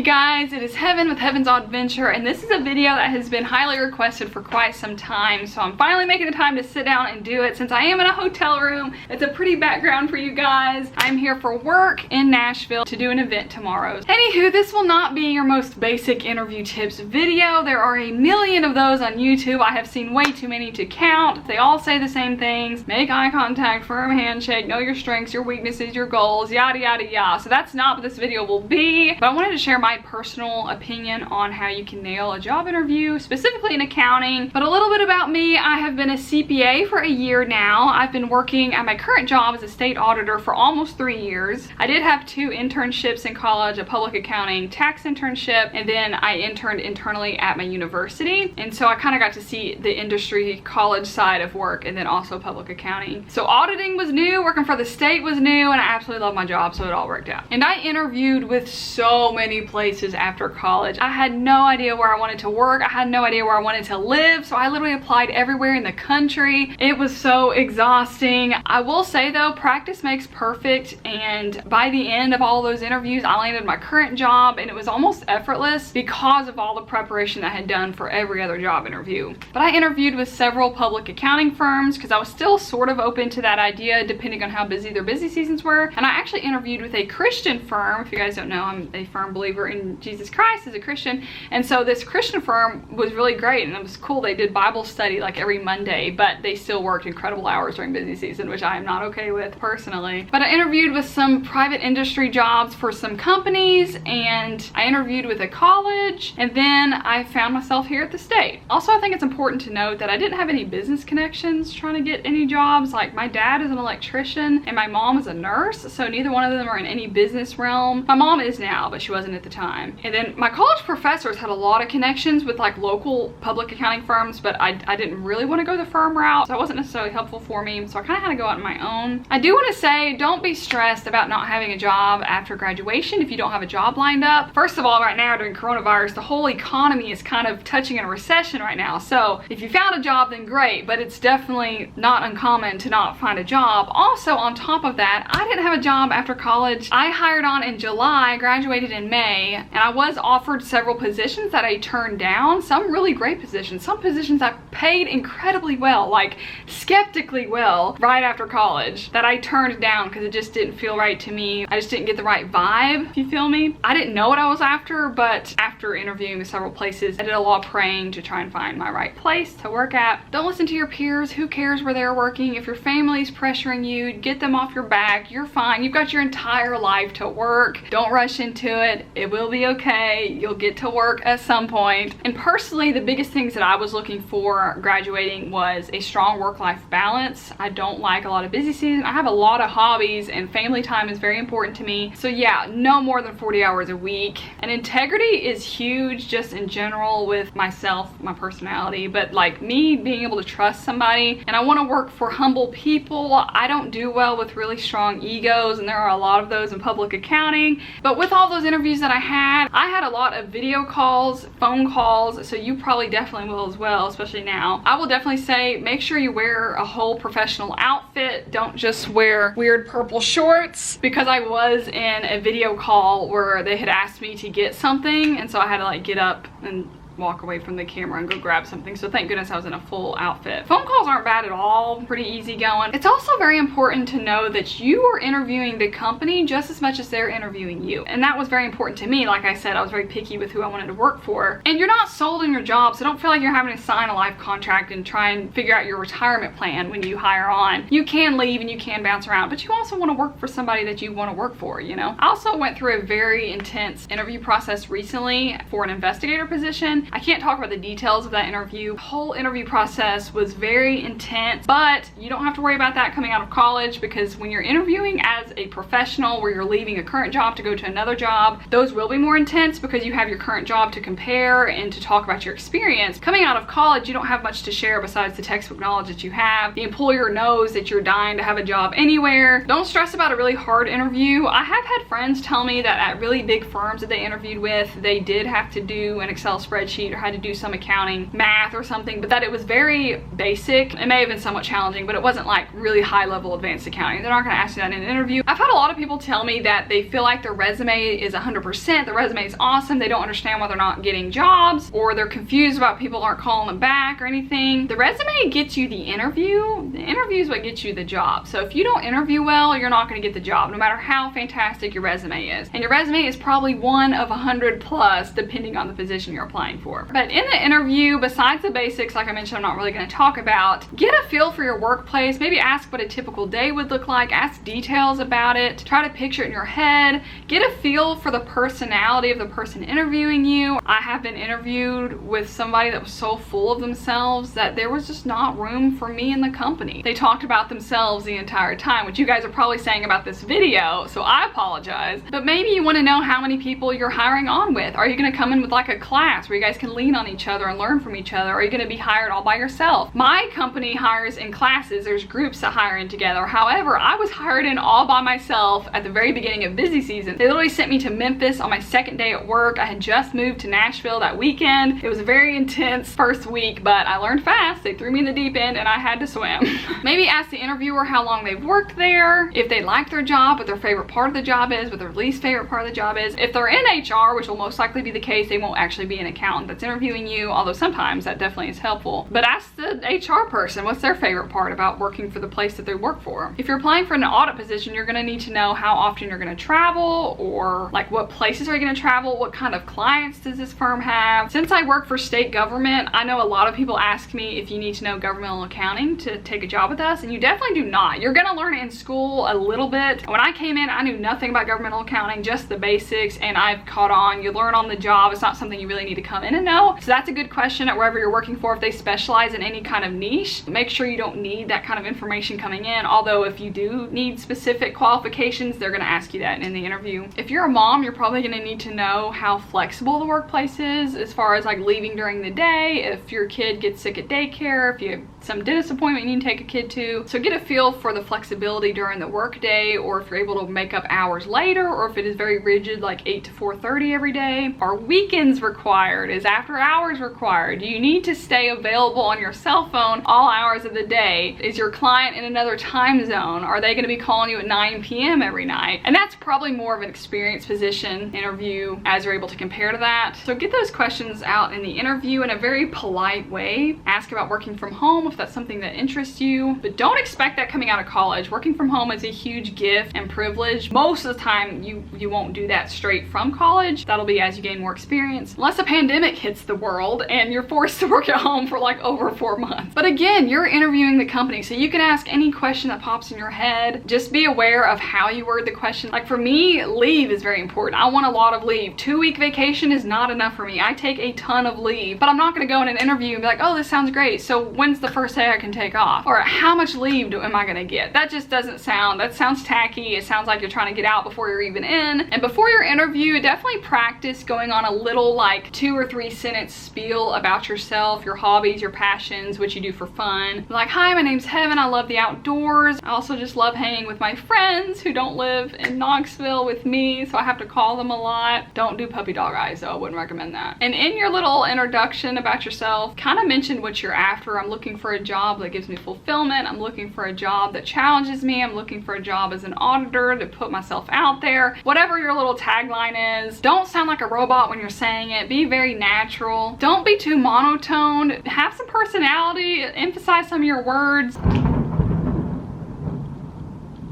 Hey guys, it is Heaven with Heaven's Audventure, and this is a video that has been highly requested for quite some time, so I'm finally making the time to sit down and do it since I am in a hotel room. It's a pretty background for you guys. I'm here for work in Nashville to do an event tomorrow. Anywho, this will not be your most basic interview tips video. There are a million of those on YouTube. I have seen way too many to count. They all say the same things: make eye contact, firm handshake, know your strengths, your weaknesses, your goals, yada yada yada. So that's not what this video will be, but I wanted to share my personal opinion on how you can nail a job interview, specifically in accounting. But a little bit about me: I have been a CPA for a year now. I've been working at my current job as a state auditor for almost 3 years. I did have 2 internships in college, a public accounting tax internship, and then I interned internally at my university. And so I kind of got to see the industry college side of work and then also public accounting. So auditing was new, working for the state was new, and I absolutely love my job, so it all worked out. And I interviewed with so many places after college. I had no idea where I wanted to work. I had no idea where I wanted to live, so I literally applied everywhere in the country. It was so exhausting. I will say though, practice makes perfect, and by the end of all those interviews, I landed my current job, and it was almost effortless because of all the preparation that I had done for every other job interview. But I interviewed with several public accounting firms because I was still sort of open to that idea depending on how busy their busy seasons were. And I actually interviewed with a Christian firm. If you guys don't know, I'm a firm believer in Jesus Christ as a Christian, and so this Christian firm was really great and it was cool. They did Bible study like every Monday, but they still worked incredible hours during busy season, which I am not okay with personally. But I interviewed with some private industry jobs for some companies, and I interviewed with a college, and then I found myself here at the state. Also, I think it's important to note that I didn't have any business connections trying to get any jobs. Like, my dad is an electrician and my mom is a nurse, so neither one of them are in any business realm. My mom is now, but she wasn't at the time. And then my college professors had a lot of connections with like local public accounting firms, but I didn't really want to go the firm route, so that wasn't necessarily helpful for me, so I kind of had to go out on my own. I do want to say, don't be stressed about not having a job after graduation if you don't have a job lined up. First of all, right now during coronavirus, the whole economy is kind of touching in a recession right now, so if you found a job, then great, but it's definitely not uncommon to not find a job. Also, on top of that, I didn't have a job after college. I hired on in July, graduated in May, and I was offered several positions that I turned down. Some really great positions, some positions that paid incredibly well, like skeptically well, right after college, that I turned down because it just didn't feel right to me. I just didn't get the right vibe, if you feel me. I didn't know what I was after, but after interviewing with several places, I did a lot of praying to try and find my right place to work at. Don't listen to your peers. Who cares where they're working? If your family's pressuring you, get them off your back. You're fine. You've got your entire life to work. Don't rush into it. It will be okay. You'll get to work at some point. And personally, the biggest things that I was looking for graduating was a strong work-life balance. I don't like a lot of busy season. I have a lot of hobbies, and family time is very important to me. So yeah, no more than 40 hours a week. And integrity is huge just in general with myself, my personality, but like me being able to trust somebody. And I want to work for humble people. I don't do well with really strong egos, and there are a lot of those in public accounting. But with all those interviews that I had a lot of video calls, phone calls, so you probably definitely will as well, especially now. I will definitely say, make sure you wear a whole professional outfit. Don't just wear weird purple shorts, because I was in a video call where they had asked me to get something, and so I had to like get up and walk away from the camera and go grab something, so thank goodness I was in a full outfit. Phone calls aren't bad at all, pretty easy going. It's also very important to know that you are interviewing the company just as much as they're interviewing you, and that was very important to me. Like I said, I was very picky with who I wanted to work for, and you're not sold on your job, so don't feel like you're having to sign a life contract and try and figure out your retirement plan when you hire on. You can leave and you can bounce around, but you also want to work for somebody that you want to work for, you know? I also went through a very intense interview process recently for an investigator position. I can't talk about the details of that interview. The whole interview process was very intense, but you don't have to worry about that coming out of college, because when you're interviewing as a professional where you're leaving a current job to go to another job, those will be more intense because you have your current job to compare and to talk about your experience. Coming out of college, you don't have much to share besides the textbook knowledge that you have. The employer knows that you're dying to have a job anywhere. Don't stress about a really hard interview. I have had friends tell me that at really big firms that they interviewed with, they did have to do an Excel spreadsheet spreadsheet or had to do some accounting math or something, but that it was very basic. It may have been somewhat challenging, but it wasn't like really high level advanced accounting. They're not going to ask you that in an interview. I've had a lot of people tell me that they feel like their resume is 100%, the resume is awesome, they don't understand why they're not getting jobs, or they're confused about people aren't calling them back or anything. The resume gets you the interview. The interview is what gets you the job. So if you don't interview well, you're not going to get the job, no matter how fantastic your resume is. And your resume is probably one of 100 plus, depending on the position you're applying for. But in the interview, besides the basics, like I mentioned, I'm not really going to talk about, get a feel for your workplace. Maybe ask what a typical day would look like. Ask details about it. Try to picture it in your head. Get a feel for the personality of the person interviewing you. I have been interviewed with somebody that was so full of themselves that there was just not room for me in the company. They talked about themselves the entire time, which you guys are probably saying about this video, so I apologize. But maybe you want to know how many people you're hiring on with. Are you going to come in with like a class where you guys can lean on each other and learn from each other? Or are you going to be hired all by yourself? My company hires in classes. There's groups that hire in together. However, I was hired in all by myself at the very beginning of busy season. They literally sent me to Memphis on my second day at work. I had just moved to Nashville that weekend. It was a very intense first week, but I learned fast. They threw me in the deep end and I had to swim. Maybe ask the interviewer how long they've worked there, if they like their job, what their favorite part of the job is, what their least favorite part of the job is. If they're in HR, which will most likely be the case, they won't actually be an accountant that's interviewing you, although sometimes that definitely is helpful. But ask the HR person what's their favorite part about working for the place that they work for. If you're applying for an audit position, you're going to need to know how often you're going to travel, or like what places are you going to travel, what kind of clients does this firm have. Since I work for state government, I know a lot of people ask me if you need to know governmental accounting to take a job with us, and you definitely do not. You're going to learn it in school a little bit. When I came in, I knew nothing about governmental accounting, just the basics, and I've caught on. You learn on the job. It's not something you really need to come in and know. So that's a good question at wherever you're working for. If they specialize in any kind of niche, make sure you don't need that kind of information coming in. Although if you do need specific qualifications, they're going to ask you that in the interview. If you're a mom, you're probably going to need to know how flexible the workplace is as far as like leaving during the day, if your kid gets sick at daycare, if you have some dentist appointment you need to take a kid to. So get a feel for the flexibility during the workday, or if you're able to make up hours later, or if it is very rigid like 8 to 4:30 every day. Are weekends required? Is after hours required? Do you need to stay available on your cell phone all hours of the day? Is your client in another time zone? Are they going to be calling you at 9 p.m. every night? And that's probably more of an experienced position interview as you're able to compare to that. So get those questions out in the interview in a very polite way. Ask about working from home if that's something that interests you, but don't expect that coming out of college. Working from home is a huge gift and privilege. Most of the time you won't do that straight from college. That'll be as you gain more experience, unless a pandemic hits the world and you're forced to work at home for like over 4 months. But again, you're interviewing the company, so you can ask any question that pops in your head. Just be aware of how you word the question. Like for me, leave is very important. I want a lot of leave. 2-week vacation is not enough for me. I take a ton of leave, but I'm not going to go in an interview and be like, oh, this sounds great, so when's the first day I can take off? Or how much leave am I going to get? That just doesn't sound, that sounds tacky. It sounds like you're trying to get out before you're even in. And before your interview, definitely practice going on a little like 2 or 3 sentence spiel about yourself, your hobbies, your passions, what you do for fun. Like, hi, my name's Heaven. I love the outdoors. I also just love hanging with my friends who don't live in Knoxville with me, so I have to call them a lot. Don't do puppy dog eyes, though. I wouldn't recommend that. And in your little introduction about yourself, kind of mention what you're after. I'm looking for a job that gives me fulfillment. I'm looking for a job that challenges me. I'm looking for a job as an auditor to put myself out there. Whatever your little tagline is, don't sound like a robot when you're saying it. Be very natural. Don't be too monotone. Have some personality. Emphasize some of your words.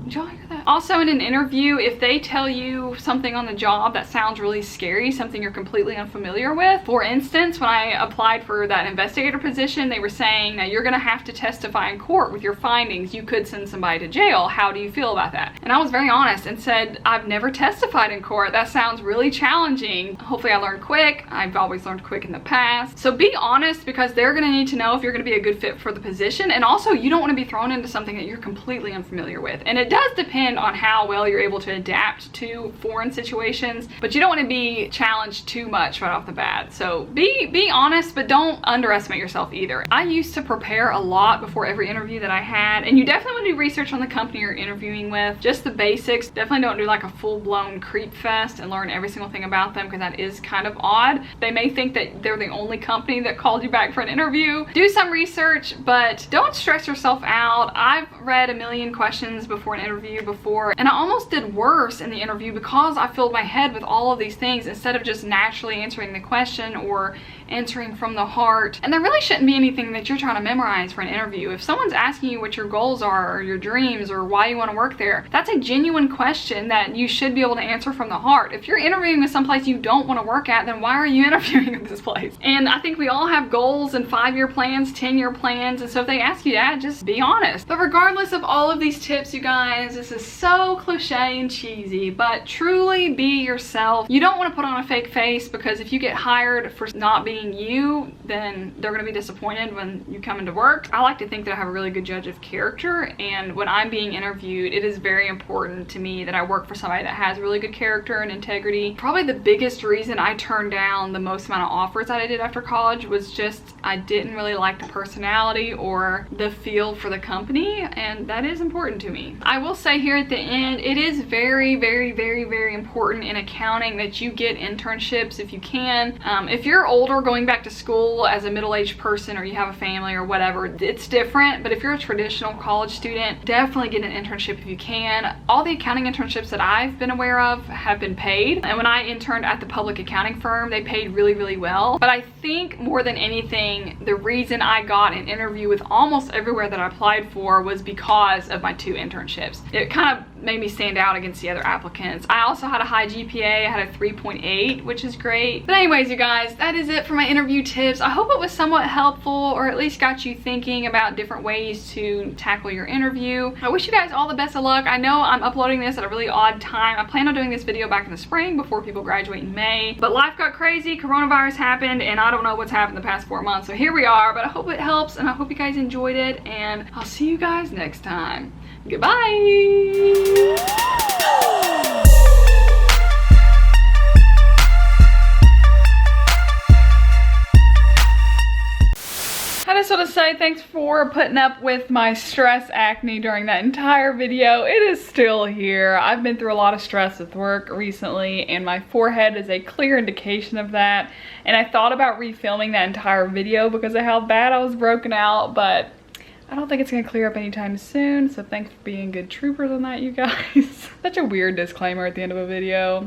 Did y'all hear that? Also, in an interview, if they tell you something on the job that sounds really scary, something you're completely unfamiliar with. For instance, when I applied for that investigator position, they were saying that you're gonna have to testify in court with your findings. You could send somebody to jail. How do you feel about that? And I was very honest and said, I've never testified in court. That sounds really challenging. Hopefully I learned quick. I've always learned quick in the past. So be honest, because they're gonna need to know if you're gonna be a good fit for the position. And also, you don't wanna be thrown into something that you're completely unfamiliar with. And it does depend on how well you're able to adapt to foreign situations, but you don't want to be challenged too much right off the bat. So be honest, but don't underestimate yourself either. I used to prepare a lot before every interview that I had, and you definitely want to do research on the company you're interviewing with, just the basics. Definitely don't do like a full-blown creep fest and learn every single thing about them, because that is kind of odd. They may think that they're the only company that called you back for an interview. Do some research, but don't stress yourself out. I've read a million questions before an interview before, and I almost did worse in the interview because I filled my head with all of these things instead of just naturally answering the question or answering from the heart. And there really shouldn't be anything that you're trying to memorize for an interview. If someone's asking you what your goals are or your dreams or why you want to work there, that's a genuine question that you should be able to answer from the heart. If you're interviewing with someplace you don't want to work at, then why are you interviewing at this place? And I think we all have goals and 5-year plans, 10-year plans, and so if they ask you that, just be honest. But regardless of all of these tips, you guys, this is so cliche and cheesy, but truly be yourself. You don't want to put on a fake face, because if you get hired for not being you, then they're going to be disappointed when you come into work. I like to think that I have a really good judge of character, and when I'm being interviewed, it is very important to me that I work for somebody that has really good character and integrity. Probably the biggest reason I turned down the most amount of offers that I did after college was just I didn't really like the personality or the feel for the company, and that is important to me. I will say here at the end, it is very, very, very, very important in accounting that you get internships if you can. If you're older, going back to school as a middle-aged person, or you have a family or whatever, it's different. But if you're a traditional college student, definitely get an internship if you can. All the accounting internships that I've been aware of have been paid, and when I interned at the public accounting firm, they paid really, really well. But I think more than anything, the reason I got an interview with almost everywhere that I applied for was because of my 2 internships. It kind of made me stand out against the other applicants. I also had a high GPA. I had a 3.8, which is great. But anyways, you guys, that is it for my interview tips. I hope it was somewhat helpful, or at least got you thinking about different ways to tackle your interview. I wish you guys all the best of luck. I know I'm uploading this at a really odd time. I plan on doing this video back in the spring before people graduate in May, but life got crazy, coronavirus happened, and I don't know what's happened the past 4 months, so here we are. But I hope it helps, and I hope you guys enjoyed it, and I'll see you guys next time. Goodbye. I just want to say thanks for putting up with my stress acne during that entire video. It is still here. I've been through a lot of stress with work recently, and my forehead is a clear indication of that. And I thought about refilming that entire video because of how bad I was broken out, but I don't think it's gonna clear up anytime soon, so thanks for being good troopers on that, you guys. Such a weird disclaimer at the end of a video.